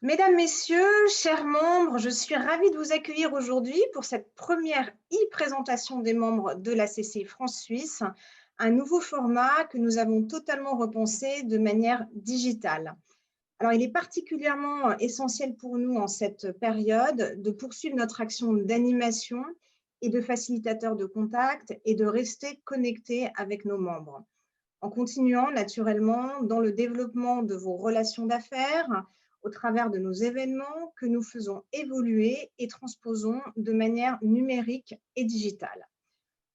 Mesdames, Messieurs, chers membres, je suis ravie de vous accueillir aujourd'hui pour cette première e-présentation des membres de la CCI France-Suisse, un nouveau format que nous avons totalement repensé de manière digitale. Alors, il est particulièrement essentiel pour nous en cette période de poursuivre notre action d'animation et de facilitateur de contact et de rester connectés avec nos membres, en continuant naturellement dans le développement de vos relations d'affaires au travers de nos événements que nous faisons évoluer et transposons de manière numérique et digitale.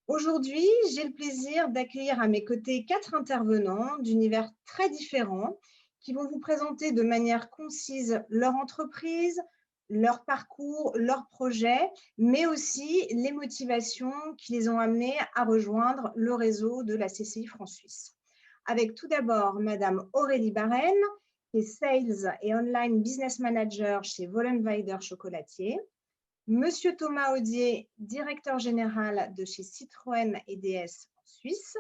Aujourd'hui, j'ai le plaisir d'accueillir à mes côtés 4 intervenants d'univers très différents qui vont vous présenter de manière concise leur entreprise, leur parcours, leurs projets, mais aussi les motivations qui les ont amenés à rejoindre le réseau de la CCI France-Suisse. Avec tout d'abord Madame Aurélie Barren, qui est Sales et Online Business Manager chez Vollenweider Chocolatier. Monsieur Thomas Audier, directeur général de chez Citroën et DS en Suisse.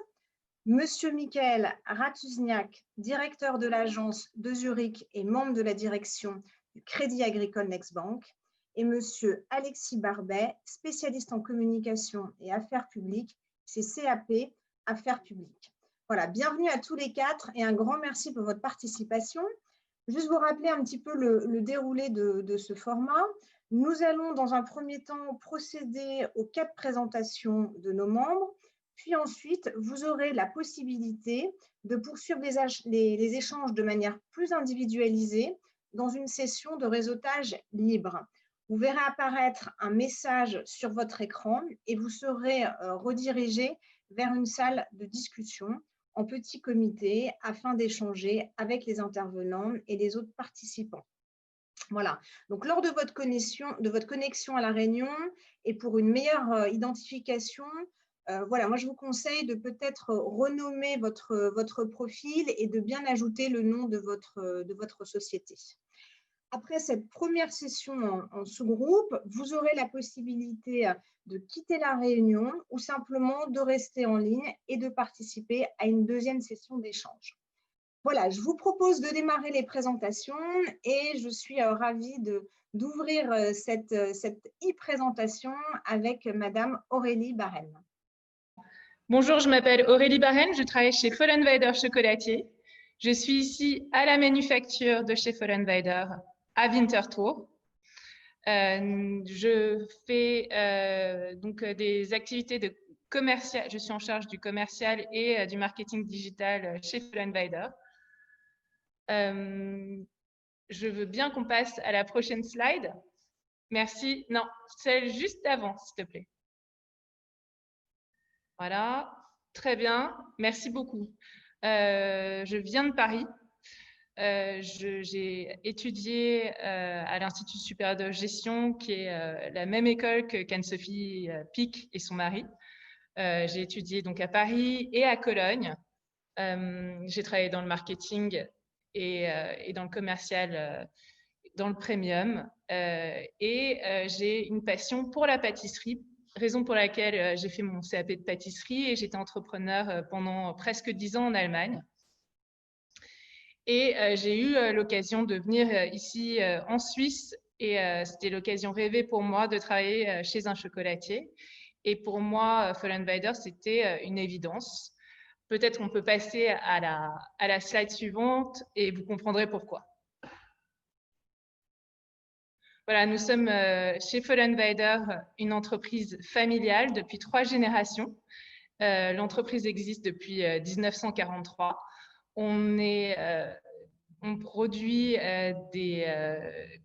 Monsieur Michael Ratuzniak, directeur de l'agence de Zurich et membre de la direction du Crédit Agricole Nextbank. Et monsieur Alexis Barbet, spécialiste en communication et affaires publiques chez CAP Affaires publiques. Voilà, bienvenue à tous les 4 et un grand merci pour votre participation. Juste vous rappeler un petit peu le déroulé de ce format. Nous allons dans un premier temps procéder aux 4 présentations de nos membres, puis ensuite vous aurez la possibilité de poursuivre les échanges de manière plus individualisée dans une session de réseautage libre. Vous verrez apparaître un message sur votre écran et vous serez redirigé vers une salle de discussion en petit comité afin d'échanger avec les intervenants et les autres participants. Voilà, donc lors de votre connexion à la réunion et pour une meilleure identification, voilà, moi je vous conseille de peut-être renommer votre profil et de bien ajouter le nom de votre société. Après cette première session en sous-groupe, vous aurez la possibilité de quitter la réunion ou simplement de rester en ligne et de participer à une deuxième session d'échange. Voilà, je vous propose de démarrer les présentations et je suis ravie d'ouvrir cette e-présentation avec Madame Aurélie Barren. Bonjour, je m'appelle Aurélie Barren, je travaille chez Vollenweider Chocolatier. Je suis ici à la manufacture de chez Vollenweider à Winterthur. Je fais donc des activités de commercial. Je suis en charge du commercial et du marketing digital chez Vollenweider. Je veux bien qu'on passe à la prochaine slide. Merci. Non, celle juste avant, s'il te plaît. Voilà, très bien. Merci beaucoup. Je viens de Paris. J'ai étudié à l'Institut supérieur de gestion, qui est la même école qu'Anne-Sophie Pic et son mari. J'ai étudié donc à Paris et à Cologne. J'ai travaillé dans le marketing et dans le commercial, dans le premium. J'ai une passion pour la pâtisserie, raison pour laquelle j'ai fait mon CAP de pâtisserie et j'étais entrepreneur pendant presque 10 ans en Allemagne. Et j'ai eu l'occasion de venir ici en Suisse et c'était l'occasion rêvée pour moi de travailler chez un chocolatier. Et pour moi, Vollenweider, c'était une évidence. Peut-être qu'on peut passer à la slide suivante et vous comprendrez pourquoi. Voilà, nous sommes chez Vollenweider, une entreprise familiale depuis 3 générations. L'entreprise existe depuis 1943. On produit des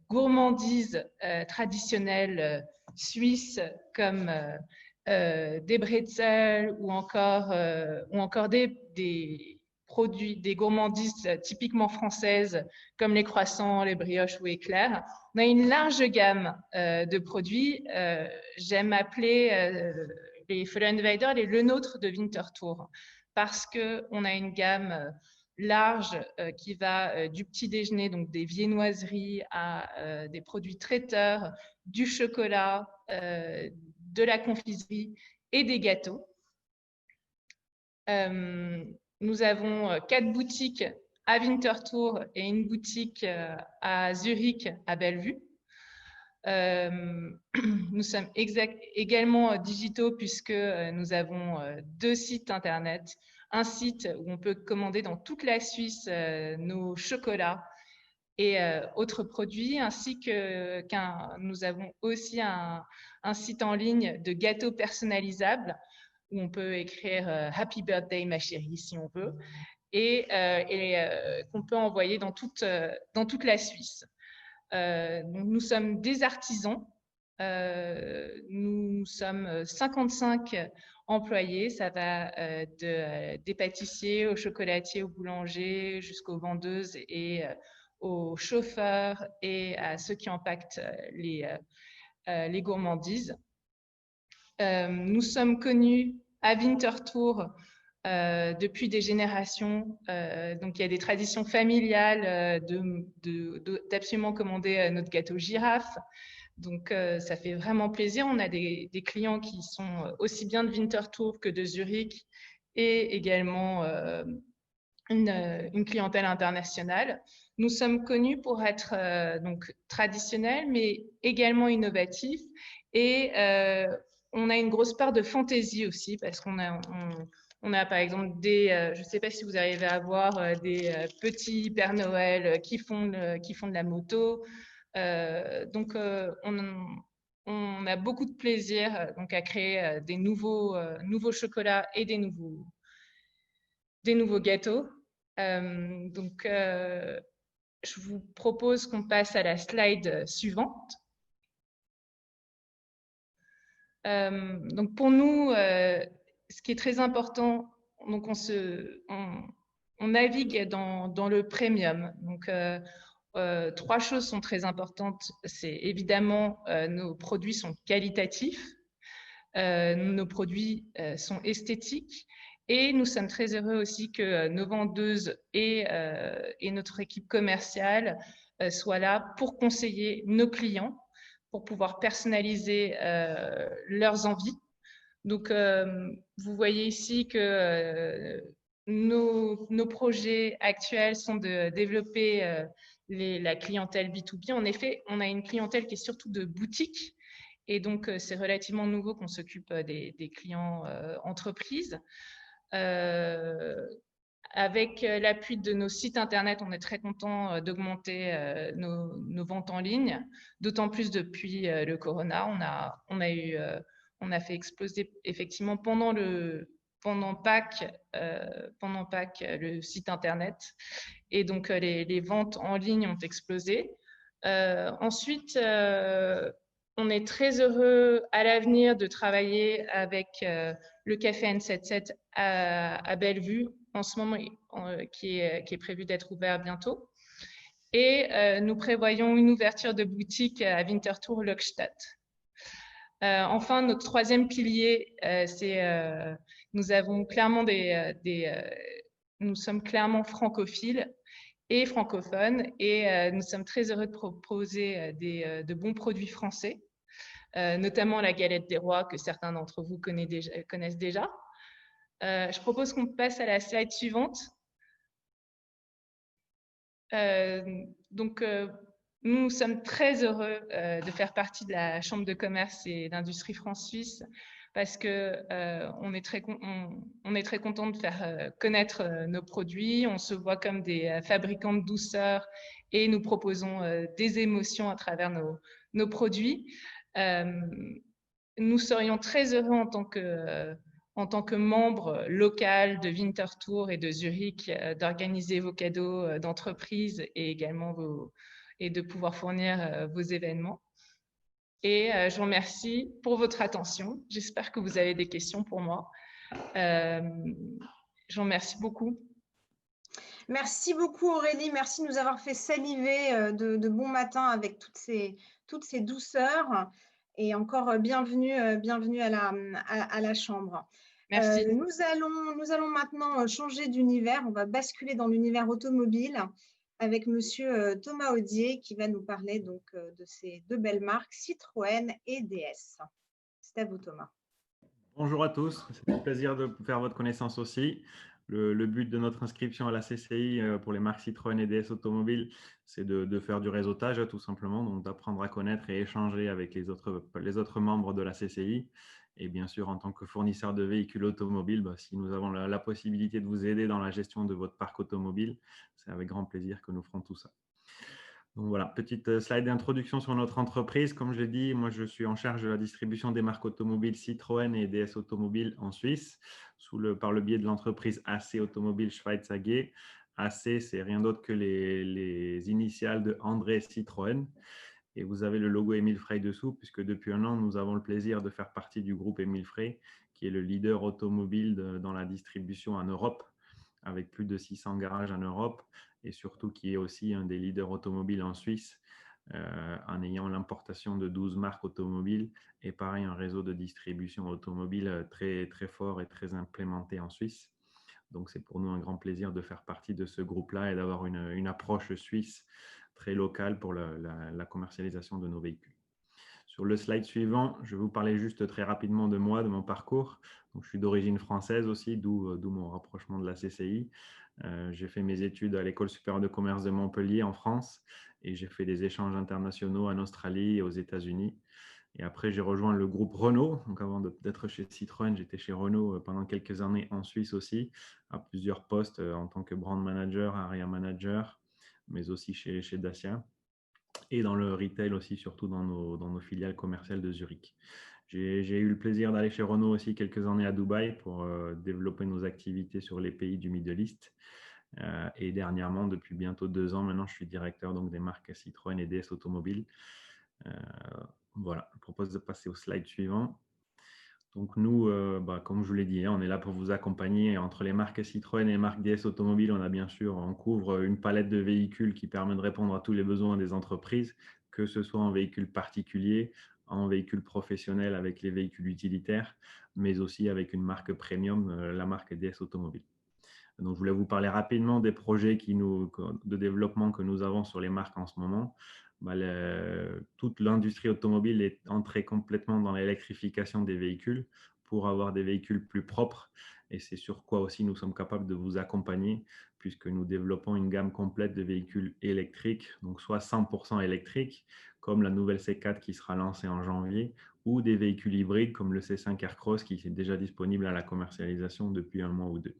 gourmandises traditionnelles suisses comme des bretzels ou encore des produits, des gourmandises typiquement françaises comme les croissants, les brioches ou éclairs. On a une large gamme de produits. J'aime appeler les Vollenweider le nôtre de Winterthur parce qu'on a une gamme large qui va du petit déjeuner, donc des viennoiseries, à des produits traiteurs, du chocolat, de la confiserie et des gâteaux. Nous avons 4 boutiques à Winterthur et une boutique à Zurich, à Bellevue. Nous sommes également digitaux puisque nous avons 2 sites internet. Un site où on peut commander dans toute la Suisse nos chocolats et autres produits, ainsi que nous avons aussi un site en ligne de gâteaux personnalisables où on peut écrire Happy Birthday ma chérie si on veut et qu'on peut envoyer dans toute la Suisse. Donc nous sommes des artisans. Nous sommes 55 employés. Ça va des pâtissiers aux chocolatiers, aux boulangers, jusqu'aux vendeuses et aux chauffeurs et à ceux qui empaquetent les gourmandises. Nous sommes connus à Winterthur depuis des générations. Donc, il y a des traditions familiales d'absolument commander notre gâteau girafe. Donc, ça fait vraiment plaisir. On a des clients qui sont aussi bien de Winterthur que de Zurich et également une clientèle internationale. Nous sommes connus pour être donc traditionnels, mais également innovatifs. Et on a une grosse part de fantaisie aussi, parce qu'on a par exemple je ne sais pas si vous arrivez à voir des petits Père Noël qui font de la moto. Donc, on a beaucoup de plaisir donc, à créer des nouveaux chocolats et des nouveaux gâteaux. Donc, je vous propose qu'on passe à la slide suivante. Donc, pour nous, ce qui est très important, donc on navigue dans le premium. Donc, 3 choses sont très importantes. C'est évidemment, nos produits sont qualitatifs, nos produits sont esthétiques. Et nous sommes très heureux aussi que nos vendeuses et notre équipe commerciale soient là pour conseiller nos clients, pour pouvoir personnaliser leurs envies. Donc, vous voyez ici que nos projets actuels sont de développer la clientèle B2B. En effet, on a une clientèle qui est surtout de boutique. Et donc, c'est relativement nouveau qu'on s'occupe des clients entreprises. Avec l'appui de nos sites internet, on est très content d'augmenter nos ventes en ligne, d'autant plus depuis le corona. On a fait exploser effectivement pendant Pâques le site internet, et donc les ventes en ligne ont explosé. Ensuite, on est très heureux à l'avenir de travailler avec le Café N77 à Bellevue, en ce moment, qui est prévu d'être ouvert bientôt. Et nous prévoyons une ouverture de boutique à Winterthur Lokstadt. Enfin, notre 3e pilier, c'est nous avons clairement nous sommes clairement francophiles et francophones, et nous sommes très heureux de proposer de bons produits français, notamment la galette des rois que certains d'entre vous connaissent déjà. Je propose qu'on passe à la slide suivante. Donc, nous sommes très heureux de faire partie de la Chambre de commerce et d'industrie France-Suisse, parce que on est très content de faire connaître nos produits. On se voit comme des fabricants de douceur et nous proposons des émotions à travers nos produits. Nous serions très heureux en tant que membre local de Winterthur et de Zurich d'organiser vos cadeaux d'entreprise et également et de pouvoir fournir vos événements. Et je vous remercie pour votre attention. J'espère que vous avez des questions pour moi. Je vous remercie beaucoup. Merci beaucoup Aurélie, merci de nous avoir fait saliver de bon matin avec toutes ces douceurs, et encore bienvenue à la Chambre. Merci. Nous allons maintenant changer d'univers, on va basculer dans l'univers automobile avec monsieur Thomas Audier qui va nous parler donc de ces 2 belles marques, Citroën et DS. C'est à vous Thomas. Bonjour à tous, c'est un plaisir de faire votre connaissance aussi. Le but de notre inscription à la CCI pour les marques Citroën et DS Automobiles, c'est de faire du réseautage tout simplement, donc d'apprendre à connaître et échanger avec les autres membres de la CCI. Et bien sûr, en tant que fournisseur de véhicules automobiles, si nous avons la possibilité de vous aider dans la gestion de votre parc automobile, c'est avec grand plaisir que nous ferons tout ça. Donc voilà, petite slide d'introduction sur notre entreprise. Comme je l'ai dit, moi je suis en charge de la distribution des marques automobiles Citroën et DS Automobiles en Suisse, par le biais de l'entreprise AC Automobile Schweiz AG. AC, c'est rien d'autre que les initiales de André Citroën. Et vous avez le logo Emile Frey dessous, puisque depuis un an, nous avons le plaisir de faire partie du groupe Emile Frey, qui est le leader automobile dans la distribution en Europe, avec plus de 600 garages en Europe, et surtout qui est aussi un des leaders automobiles en Suisse, en ayant l'importation de 12 marques automobiles, et pareil, un réseau de distribution automobile très, très fort et très implémenté en Suisse. Donc, c'est pour nous un grand plaisir de faire partie de ce groupe-là et d'avoir une approche suisse très locale pour la commercialisation de nos véhicules. Sur le slide suivant, je vais vous parler juste très rapidement de moi, de mon parcours. Donc, je suis d'origine française aussi, d'où mon rapprochement de la CCI. J'ai fait mes études à l'École supérieure de commerce de Montpellier en France et j'ai fait des échanges internationaux en Australie et aux États-Unis. Et après, j'ai rejoint le groupe Renault. Donc, avant d'être chez Citroën, j'étais chez Renault pendant quelques années en Suisse aussi, à plusieurs postes en tant que brand manager, area manager, mais aussi chez Dacia. Et dans le retail aussi, surtout dans nos filiales commerciales de Zurich. J'ai eu le plaisir d'aller chez Renault aussi quelques années à Dubaï pour développer nos activités sur les pays du Middle East. Et dernièrement, depuis bientôt 2 ans, maintenant, je suis directeur donc, des marques Citroën et DS Automobiles. Voilà, je propose de passer au slide suivant. Donc nous, comme je vous l'ai dit, on est là pour vous accompagner. Entre les marques Citroën et les marques DS Automobiles, on couvre une palette de véhicules qui permet de répondre à tous les besoins des entreprises, que ce soit en véhicule particulier, en véhicule professionnel avec les véhicules utilitaires, mais aussi avec une marque premium, la marque DS Automobile. Donc, je voulais vous parler rapidement des projets de développement que nous avons sur les marques en ce moment. Toute l'industrie automobile est entrée complètement dans l'électrification des véhicules pour avoir des véhicules plus propres. Et c'est sur quoi aussi nous sommes capables de vous accompagner, puisque nous développons une gamme complète de véhicules électriques, donc soit 100% électriques, comme la nouvelle C4 qui sera lancée en janvier, ou des véhicules hybrides comme le C5 Aircross qui est déjà disponible à la commercialisation depuis 1 mois ou 2.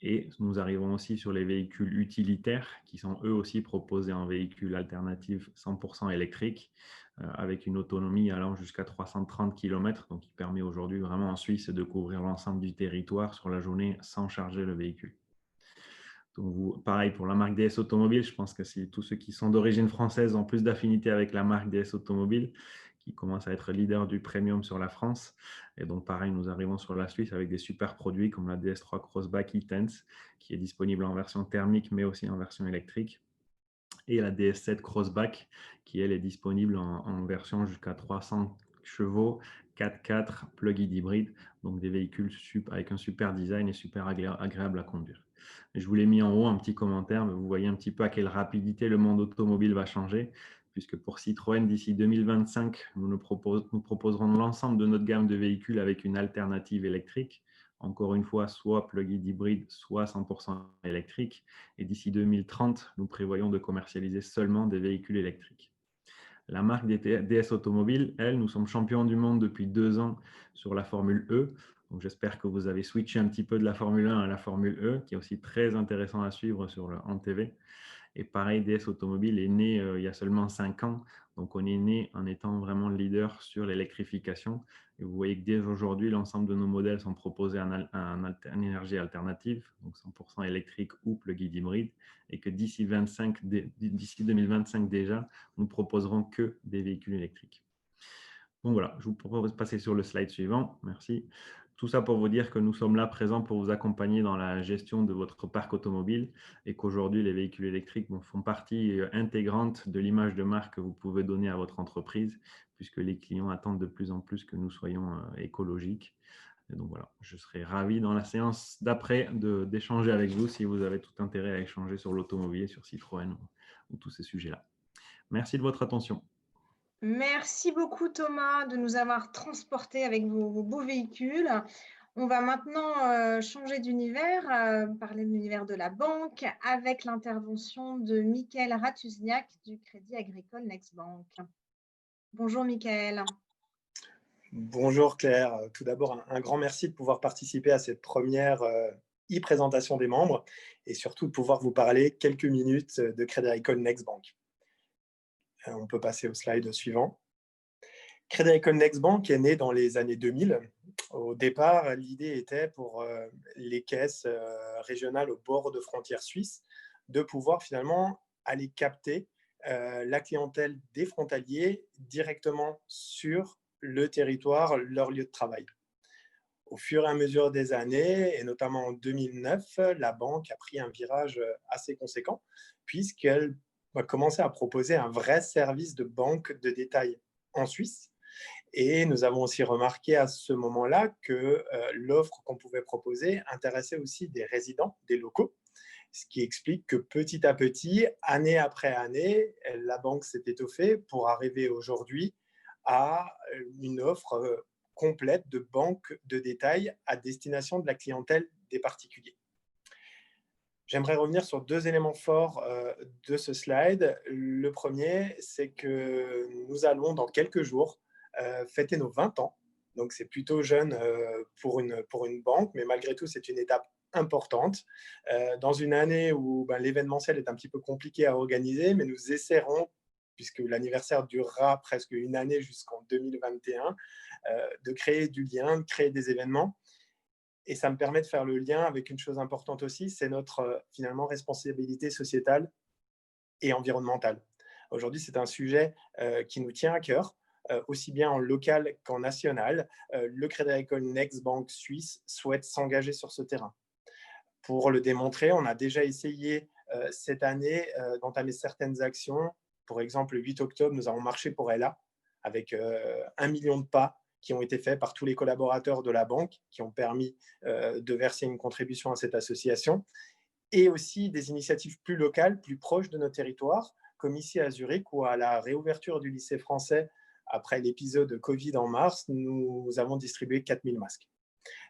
Et nous arrivons aussi sur les véhicules utilitaires qui sont eux aussi proposés en véhicules alternatifs 100% électriques avec une autonomie allant jusqu'à 330 km, donc qui permet aujourd'hui vraiment en Suisse de couvrir l'ensemble du territoire sur la journée sans charger le véhicule. Donc pareil pour la marque DS Automobile, je pense que c'est tous ceux qui sont d'origine française ont plus d'affinité avec la marque DS Automobile qui commence à être leader du premium sur la France. Et donc, pareil, nous arrivons sur la Suisse avec des super produits comme la DS3 Crossback e-Tense, qui est disponible en version thermique, mais aussi en version électrique. Et la DS7 Crossback, qui, elle, est disponible en version jusqu'à 300 chevaux, 4x4, plug-in hybride. Donc, des véhicules avec un super design et super agréable à conduire. Je vous l'ai mis en haut, un petit commentaire, mais vous voyez un petit peu à quelle rapidité le monde automobile va changer, puisque pour Citroën, d'ici 2025, nous proposerons l'ensemble de notre gamme de véhicules avec une alternative électrique. Encore une fois, soit plug-in hybride, soit 100% électrique. Et d'ici 2030, nous prévoyons de commercialiser seulement des véhicules électriques. La marque DS Automobile, elle, nous sommes champions du monde depuis 2 ans sur la Formule E. Donc, j'espère que vous avez switché un petit peu de la Formule 1 à la Formule E, qui est aussi très intéressant à suivre en TV. Et pareil, DS Automobile est né il y a seulement 5 ans. Donc, on est né en étant vraiment le leader sur l'électrification. Et vous voyez que dès aujourd'hui, l'ensemble de nos modèles sont proposés en énergie alternative, donc 100% électrique ou plug-in hybride. Et que d'ici 2025 déjà, nous proposerons que des véhicules électriques. Donc voilà, je vous propose de passer sur le slide suivant. Merci. Tout ça pour vous dire que nous sommes là présents pour vous accompagner dans la gestion de votre parc automobile et qu'aujourd'hui, les véhicules électriques font partie intégrante de l'image de marque que vous pouvez donner à votre entreprise puisque les clients attendent de plus en plus que nous soyons écologiques. Et donc voilà, je serai ravi dans la séance d'après d'échanger avec vous si vous avez tout intérêt à échanger sur l'automobile, sur Citroën ou tous ces sujets-là. Merci de votre attention. Merci beaucoup Thomas de nous avoir transportés avec vos beaux véhicules. On va maintenant changer d'univers, parler de l'univers de la banque avec l'intervention de Mickaël Ratuzniak du Crédit Agricole Next Bank. Bonjour Mickaël. Bonjour Claire. Tout d'abord, un grand merci de pouvoir participer à cette première e-présentation des membres et surtout de pouvoir vous parler quelques minutes de Crédit Agricole Next Bank. On peut passer au slide suivant. Crédit Agricole Next Bank est né dans les années 2000. Au départ, l'idée était pour les caisses régionales au bord de frontières suisses de pouvoir finalement aller capter la clientèle des frontaliers directement sur le territoire, leur lieu de travail. Au fur et à mesure des années, et notamment en 2009, la banque a pris un virage assez conséquent puisqu'elle a commencé à proposer un vrai service de banque de détail en Suisse. Et nous avons aussi remarqué à ce moment-là que l'offre qu'on pouvait proposer intéressait aussi des résidents, des locaux, ce qui explique que petit à petit, année après année, la banque s'est étoffée pour arriver aujourd'hui à une offre complète de banque de détail à destination de la clientèle des particuliers. J'aimerais revenir sur deux éléments forts de ce slide. Le premier, c'est que nous allons dans quelques jours fêter nos 20 ans. Donc, c'est plutôt jeune pour une banque, mais malgré tout, c'est une étape importante. Dans une année où l'événementiel est un petit peu compliqué à organiser, mais nous essaierons, puisque l'anniversaire durera presque une année jusqu'en 2021, de créer du lien, de créer des événements. Et ça me permet de faire le lien avec une chose importante aussi, c'est notre finalement responsabilité sociétale et environnementale. Aujourd'hui, c'est un sujet qui nous tient à cœur, aussi bien en local qu'en national. Le Crédit Agricole Next Bank Suisse souhaite s'engager sur ce terrain. Pour le démontrer, on a déjà essayé cette année d'entamer certaines actions. Pour exemple, le 8 octobre, nous avons marché pour Ella avec 1 million de pas qui ont été faits par tous les collaborateurs de la banque, qui ont permis de verser une contribution à cette association, et aussi des initiatives plus locales, plus proches de nos territoires, comme ici à Zurich, où à la réouverture du lycée français, après l'épisode Covid en mars, nous avons distribué 4000 masques.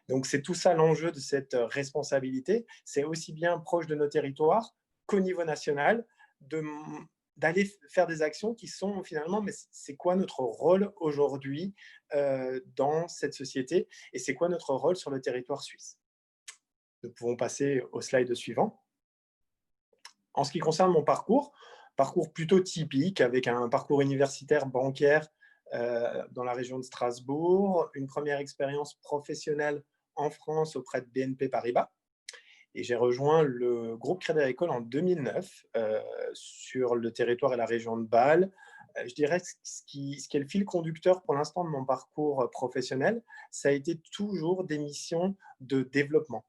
Donc c'est tout ça l'enjeu de cette responsabilité, c'est aussi bien proche de nos territoires qu'au niveau national, d'aller faire des actions qui sont finalement, mais c'est quoi notre rôle aujourd'hui dans cette société et c'est quoi notre rôle sur le territoire suisse. Nous pouvons passer au slide suivant. En ce qui concerne mon parcours plutôt typique avec un parcours universitaire bancaire dans la région de Strasbourg, une première expérience professionnelle en France auprès de BNP Paribas. Et j'ai rejoint le groupe Crédit Agricole en 2009 sur le territoire et la région de Bâle. Je dirais que ce qui est le fil conducteur pour l'instant de mon parcours professionnel, ça a été toujours des missions de développement.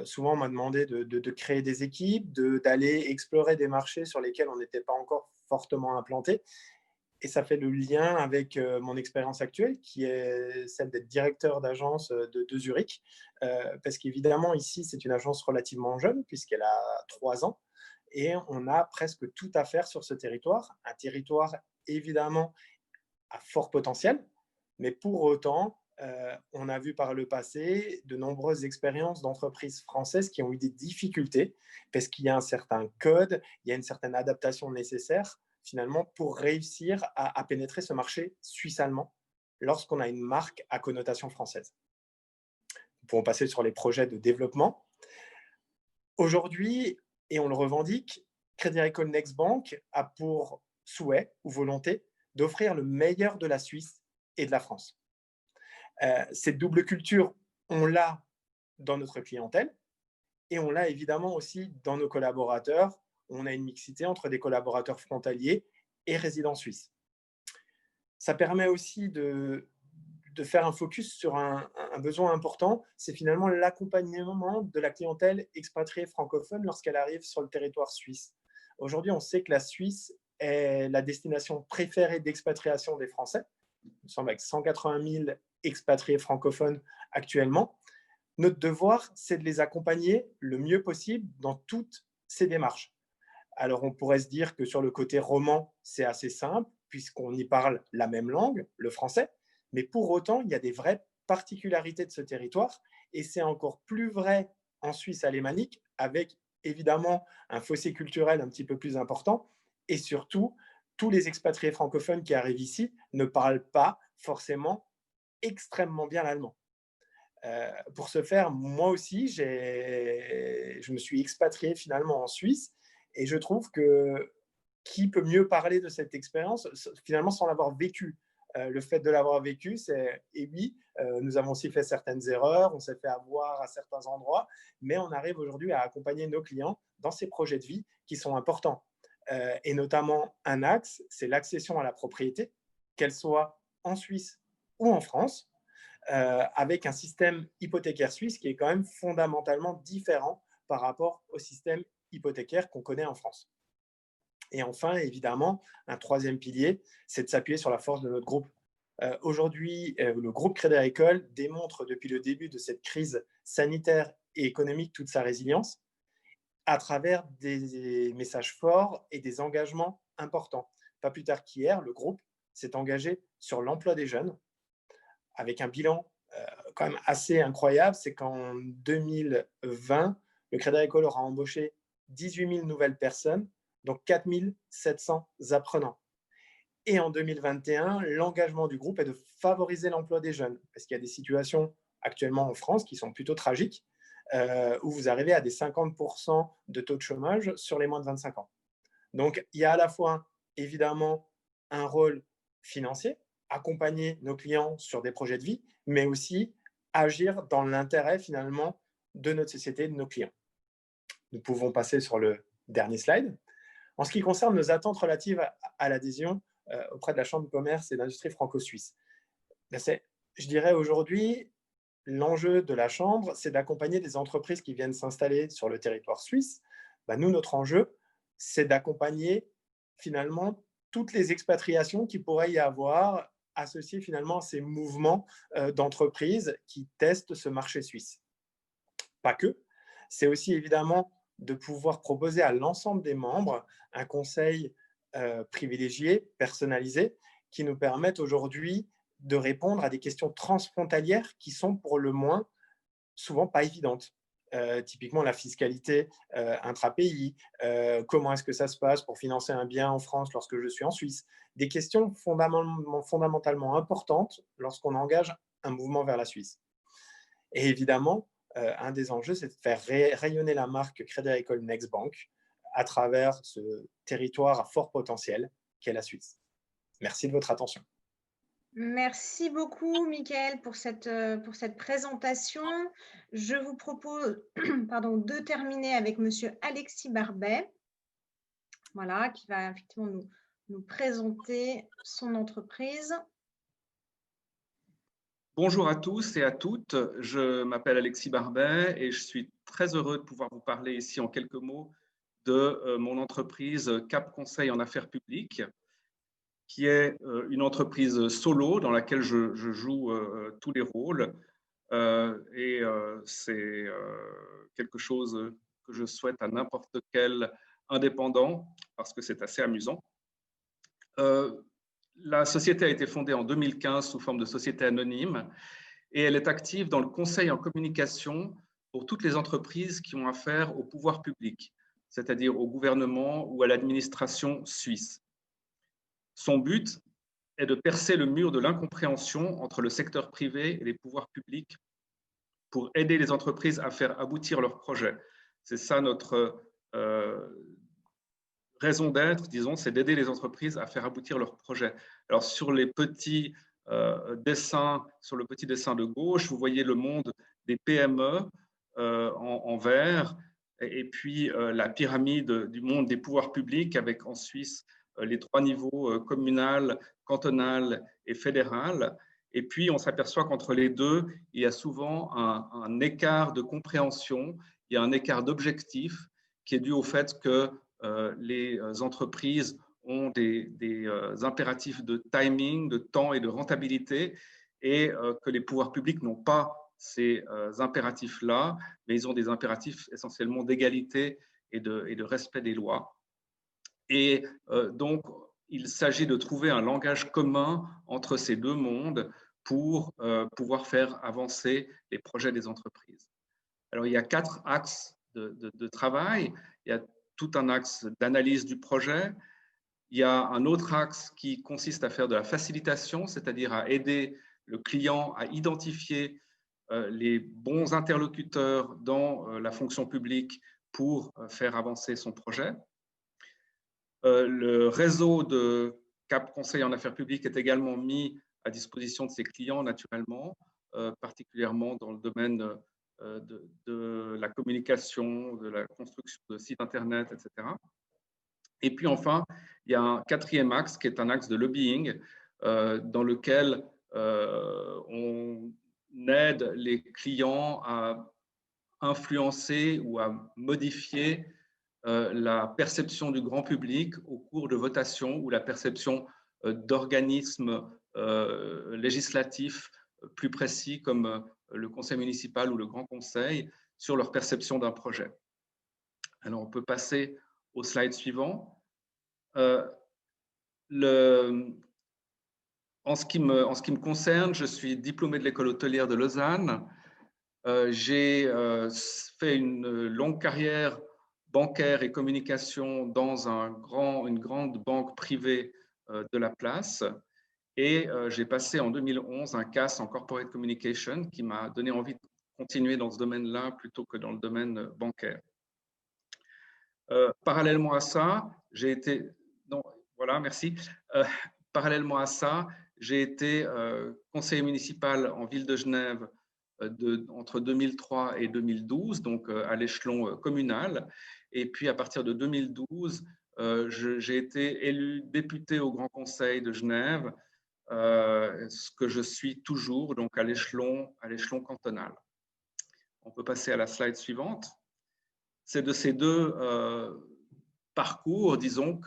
Souvent, on m'a demandé de créer des équipes, d'aller explorer des marchés sur lesquels on n'était pas encore fortement implanté. Et ça fait le lien avec mon expérience actuelle, qui est celle d'être directeur d'agence de Zurich. Parce qu'évidemment, ici, c'est une agence relativement jeune, puisqu'elle a 3 ans. Et on a presque tout à faire sur ce territoire. Un territoire, évidemment, à fort potentiel. Mais pour autant, on a vu par le passé de nombreuses expériences d'entreprises françaises qui ont eu des difficultés, parce qu'il y a un certain code, il y a une certaine adaptation nécessaire finalement pour réussir à pénétrer ce marché suisse-allemand lorsqu'on a une marque à connotation française. Nous pouvons passer sur les projets de développement. Aujourd'hui, et on le revendique, Crédit Agricole Next Bank a pour souhait ou volonté d'offrir le meilleur de la Suisse et de la France. Cette double culture, on l'a dans notre clientèle et on l'a évidemment aussi dans nos collaborateurs. On a une mixité entre des collaborateurs frontaliers et résidents suisses. Ça permet aussi de faire un focus sur un besoin important, c'est finalement l'accompagnement de la clientèle expatriée francophone lorsqu'elle arrive sur le territoire suisse. Aujourd'hui, on sait que la Suisse est la destination préférée d'expatriation des Français. Nous sommes avec 180 000 expatriés francophones actuellement. Notre devoir, c'est de les accompagner le mieux possible dans toutes ces démarches. Alors, on pourrait se dire que sur le côté roman, c'est assez simple, puisqu'on y parle la même langue, le français, mais pour autant, il y a des vraies particularité de ce territoire, et c'est encore plus vrai en Suisse alémanique, avec évidemment un fossé culturel un petit peu plus important, et surtout, tous les expatriés francophones qui arrivent ici ne parlent pas forcément extrêmement bien l'allemand. Pour ce faire, moi aussi, je me suis expatrié finalement en Suisse, et je trouve que qui peut mieux parler de cette expérience finalement sans l'avoir vécu. Le fait de l'avoir vécu, c'est, et oui, nous avons aussi fait certaines erreurs, on s'est fait avoir à certains endroits, mais on arrive aujourd'hui à accompagner nos clients dans ces projets de vie qui sont importants. Et notamment un axe, c'est l'accession à la propriété, qu'elle soit en Suisse ou en France, avec un système hypothécaire suisse qui est quand même fondamentalement différent par rapport au système hypothécaire qu'on connaît en France. Et enfin, évidemment, un troisième pilier, c'est de s'appuyer sur la force de notre groupe. Aujourd'hui, le groupe Crédit Agricole démontre depuis le début de cette crise sanitaire et économique toute sa résilience à travers des messages forts et des engagements importants. Pas plus tard qu'hier, le groupe s'est engagé sur l'emploi des jeunes avec un bilan quand même assez incroyable. C'est qu'en 2020, le Crédit Agricole aura embauché 18 000 nouvelles personnes, donc 4 700 apprenants. Et en 2021, l'engagement du groupe est de favoriser l'emploi des jeunes, parce qu'il y a des situations actuellement en France qui sont plutôt tragiques, où vous arrivez à des 50% de taux de chômage sur les moins de 25 ans. Donc, il y a à la fois, évidemment, un rôle financier, accompagner nos clients sur des projets de vie, mais aussi agir dans l'intérêt, finalement, de notre société et de nos clients. Nous pouvons passer sur le dernier slide. En ce qui concerne nos attentes relatives à l'adhésion auprès de la Chambre de commerce et d'industrie franco-suisse, je dirais aujourd'hui, l'enjeu de la Chambre, c'est d'accompagner des entreprises qui viennent s'installer sur le territoire suisse. Nous, notre enjeu, c'est d'accompagner finalement toutes les expatriations qu'il pourrait y avoir associées finalement à ces mouvements d'entreprises qui testent ce marché suisse. Pas que, c'est aussi évidemment de pouvoir proposer à l'ensemble des membres un conseil privilégié, personnalisé, qui nous permette aujourd'hui de répondre à des questions transfrontalières qui sont pour le moins souvent pas évidentes. Typiquement la fiscalité intra-pays, comment est-ce que ça se passe pour financer un bien en France lorsque je suis en Suisse. Des questions fondamentalement importantes lorsqu'on engage un mouvement vers la Suisse. Et évidemment, un des enjeux, c'est de faire rayonner la marque Crédit Agricole Next Bank à travers ce territoire à fort potentiel qu'est la Suisse. Merci de votre attention. Merci beaucoup, Mickaël, pour cette présentation. Je vous propose de terminer avec Monsieur Alexis Barbet, voilà, qui va effectivement nous présenter son entreprise. Bonjour à tous et à toutes, je m'appelle Alexis Barbet et je suis très heureux de pouvoir vous parler ici en quelques mots de mon entreprise Cap Conseil en affaires publiques, qui est une entreprise solo dans laquelle je joue tous les rôles et c'est quelque chose que je souhaite à n'importe quel indépendant parce que c'est assez amusant. La société a été fondée en 2015 sous forme de société anonyme et elle est active dans le conseil en communication pour toutes les entreprises qui ont affaire au pouvoir public, c'est-à-dire au gouvernement ou à l'administration suisse. Son but est de percer le mur de l'incompréhension entre le secteur privé et les pouvoirs publics pour aider les entreprises à faire aboutir leurs projets. C'est ça notre raison d'être, disons, c'est d'aider les entreprises à faire aboutir leurs projets. Alors, sur les petits dessins, sur le petit dessin de gauche, vous voyez le monde des PME en vert, et puis la pyramide du monde des pouvoirs publics avec en Suisse les trois niveaux communal, cantonal et fédéral. Et puis, on s'aperçoit qu'entre les deux, il y a souvent un écart de compréhension, il y a un écart d'objectif qui est dû au fait que les entreprises ont des impératifs de timing, de temps et de rentabilité, et que les pouvoirs publics n'ont pas ces impératifs-là, mais ils ont des impératifs essentiellement d'égalité et de respect des lois. Et donc, il s'agit de trouver un langage commun entre ces deux mondes pour pouvoir faire avancer les projets des entreprises. Alors, il y a 4 axes de travail. Il y a tout un axe d'analyse du projet. Il y a un autre axe qui consiste à faire de la facilitation, c'est-à-dire à aider le client à identifier les bons interlocuteurs dans la fonction publique pour faire avancer son projet. Le réseau de Cap Conseil en affaires publiques est également mis à disposition de ses clients, naturellement, particulièrement dans le domaine de la communication, de la construction de sites Internet, etc. Et puis enfin, il y a un 4e axe qui est un axe de lobbying dans lequel on aide les clients à influencer ou à modifier la perception du grand public au cours de votations ou la perception d'organismes législatifs plus précis comme le conseil municipal ou le grand conseil sur leur perception d'un projet. Alors, on peut passer au slide suivant. En ce qui me concerne, je suis diplômé de l'école hôtelière de Lausanne. J'ai fait une longue carrière bancaire et communication dans une grande banque privée de la place. Et j'ai passé en 2011 un CAS en Corporate Communication qui m'a donné envie de continuer dans ce domaine-là plutôt que dans le domaine bancaire. Parallèlement à ça, j'ai été… Non, voilà, merci. Parallèlement à ça, j'ai été conseiller municipal en ville de Genève entre 2003 et 2012, donc à l'échelon communal. Et puis, à partir de 2012, j'ai été élu député au Grand Conseil de Genève, ce que je suis toujours, donc à l'échelon cantonal. On peut passer à la slide suivante. C'est de ces deux parcours, disons,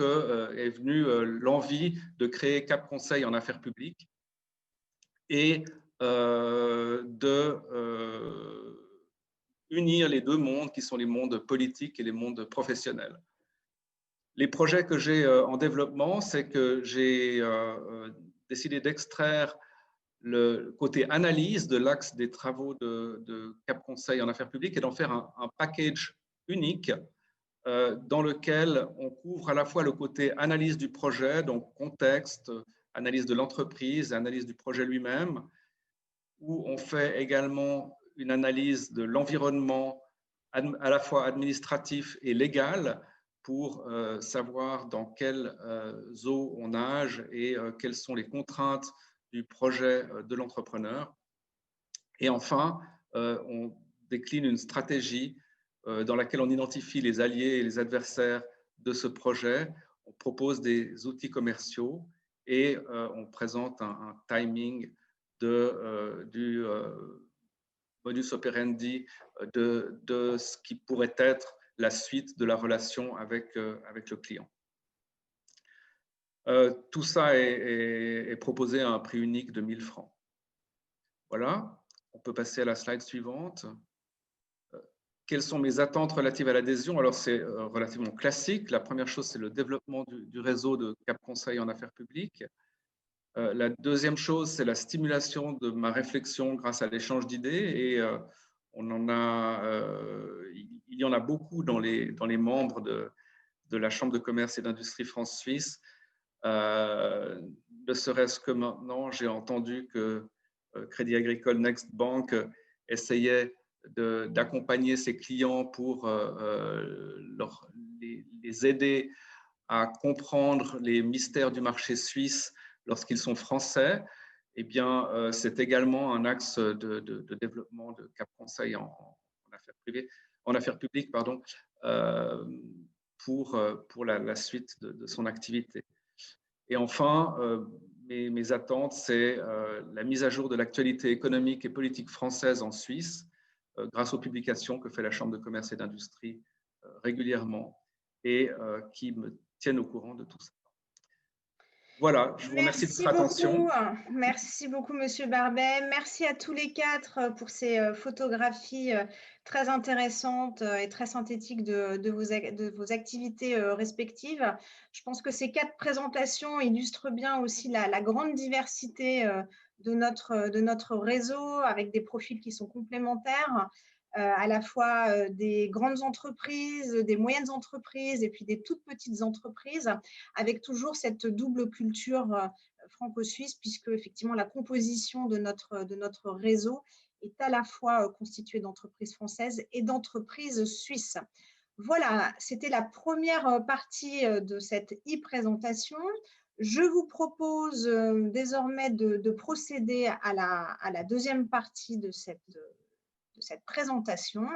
est venue l'envie de créer Cap Conseil en affaires publiques et unir les deux mondes qui sont les mondes politiques et les mondes professionnels. Les projets que j'ai en développement, c'est que j'ai décidé d'extraire le côté analyse de l'axe des travaux de Cap Conseil en affaires publiques et d'en faire un package unique dans lequel on couvre à la fois le côté analyse du projet, donc contexte, analyse de l'entreprise, analyse du projet lui-même, où on fait également une analyse de l'environnement à la fois administratif et légal pour savoir dans quelles eaux on nage et quelles sont les contraintes du projet de l'entrepreneur. Et enfin, on décline une stratégie dans laquelle on identifie les alliés et les adversaires de ce projet, on propose des outils commerciaux et on présente un timing du modus operandi de ce qui pourrait être la suite de la relation avec le client. Tout ça est proposé à un prix unique de 1 000 francs. Voilà, on peut passer à la slide suivante. Quelles sont mes attentes relatives à l'adhésion? Alors, c'est relativement classique. La première chose, c'est le développement du réseau de Cap Conseil en affaires publiques. La deuxième chose, c'est la stimulation de ma réflexion grâce à l'échange d'idées. Et il y en a beaucoup dans les membres de la Chambre de commerce et d'industrie France-Suisse. Ne serait-ce que maintenant, j'ai entendu que Crédit Agricole Next Bank essayait d'accompagner ses clients pour les aider à comprendre les mystères du marché suisse lorsqu'ils sont français. Eh bien, c'est également un axe de développement de Cap Conseil en affaires publiques, pardon, pour la suite de son activité. Et enfin, mes attentes, c'est la mise à jour de l'actualité économique et politique française en Suisse, grâce aux publications que fait la Chambre de commerce et d'industrie régulièrement et qui me tiennent au courant de tout ça. Voilà, je vous remercie de votre attention. Merci beaucoup, Monsieur Barbet. Merci à tous les 4 pour ces photographies très intéressantes et très synthétiques de vos activités respectives. Je pense que ces 4 présentations illustrent bien aussi la grande diversité notre réseau avec des profils qui sont complémentaires, à la fois des grandes entreprises, des moyennes entreprises et puis des toutes petites entreprises, avec toujours cette double culture franco-suisse, puisque effectivement la composition de notre réseau est à la fois constituée d'entreprises françaises et d'entreprises suisses. Voilà, c'était la première partie de cette e-présentation. Je vous propose désormais de procéder à la deuxième partie de cette présentation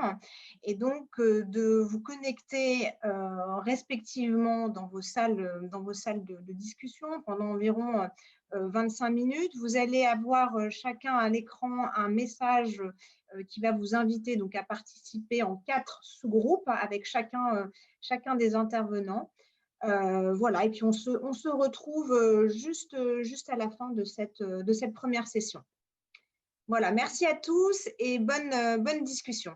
et donc de vous connecter respectivement dans vos salles de discussion pendant environ 25 minutes. Vous allez avoir chacun à l'écran un message qui va vous inviter donc à participer en 4 sous-groupes avec chacun des intervenants. Voilà, et puis on se retrouve juste à la fin de cette première session. Voilà, merci à tous et bonne discussion.